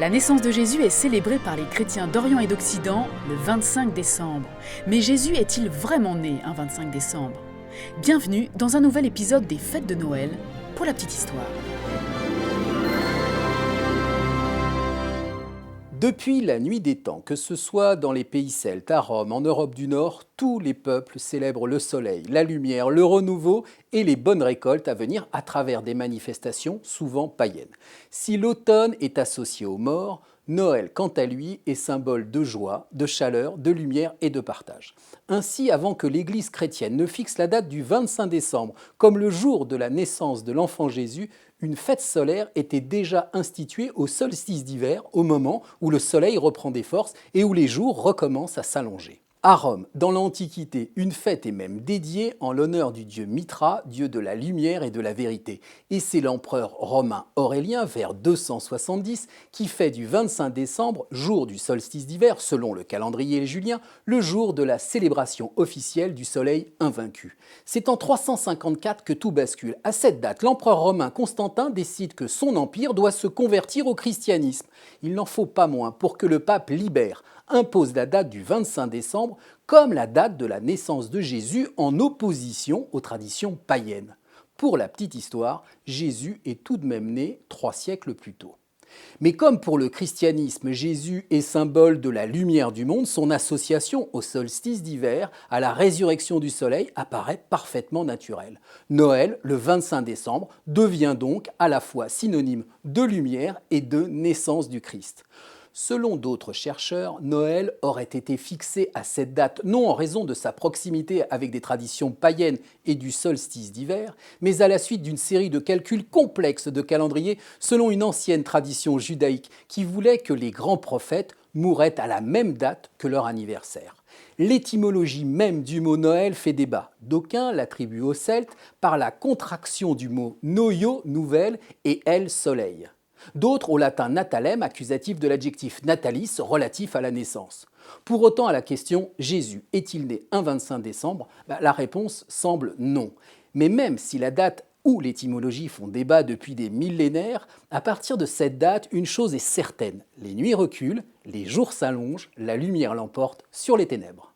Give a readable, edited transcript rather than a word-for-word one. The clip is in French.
La naissance de Jésus est célébrée par les chrétiens d'Orient et d'Occident le 25 décembre. Mais Jésus est-il vraiment né un 25 décembre? Bienvenue dans un nouvel épisode des Fêtes de Noël pour la petite histoire. Depuis la nuit des temps, que ce soit dans les pays celtes, à Rome, en Europe du Nord, tous les peuples célèbrent le soleil, la lumière, le renouveau et les bonnes récoltes à venir à travers des manifestations souvent païennes. Si l'automne est associé aux morts, Noël, quant à lui, est symbole de joie, de chaleur, de lumière et de partage. Ainsi, avant que l'Église chrétienne ne fixe la date du 25 décembre comme le jour de la naissance de l'enfant Jésus, une fête solaire était déjà instituée au solstice d'hiver, au moment où le soleil reprend des forces et où les jours recommencent à s'allonger. À Rome, dans l'Antiquité, une fête est même dédiée en l'honneur du dieu Mithra, dieu de la lumière et de la vérité. Et c'est l'empereur romain Aurélien, vers 270, qui fait du 25 décembre, jour du solstice d'hiver, selon le calendrier julien, le jour de la célébration officielle du soleil invaincu. C'est en 354 que tout bascule. À cette date, l'empereur romain Constantin décide que son empire doit se convertir au christianisme. Il n'en faut pas moins pour que le pape Libère impose la date du 25 décembre comme la date de la naissance de Jésus en opposition aux traditions païennes. Pour la petite histoire, Jésus est tout de même né 3 siècles plus tôt. Mais comme pour le christianisme, Jésus est symbole de la lumière du monde, son association au solstice d'hiver, à la résurrection du soleil, apparaît parfaitement naturelle. Noël, le 25 décembre, devient donc à la fois synonyme de lumière et de naissance du Christ. Selon d'autres chercheurs, Noël aurait été fixé à cette date non en raison de sa proximité avec des traditions païennes et du solstice d'hiver, mais à la suite d'une série de calculs complexes de calendrier selon une ancienne tradition judaïque qui voulait que les grands prophètes mouraient à la même date que leur anniversaire. L'étymologie même du mot Noël fait débat. D'aucuns l'attribuent aux Celtes par la contraction du mot noio, nouvelle, et el, soleil. D'autres au latin natalem, accusatif de l'adjectif natalis, relatif à la naissance. Pour autant, à la question « Jésus est-il né un 25 décembre ?», la réponse semble non. Mais même si la date ou l'étymologie font débat depuis des millénaires, à partir de cette date, une chose est certaine, les nuits reculent, les jours s'allongent, la lumière l'emporte sur les ténèbres.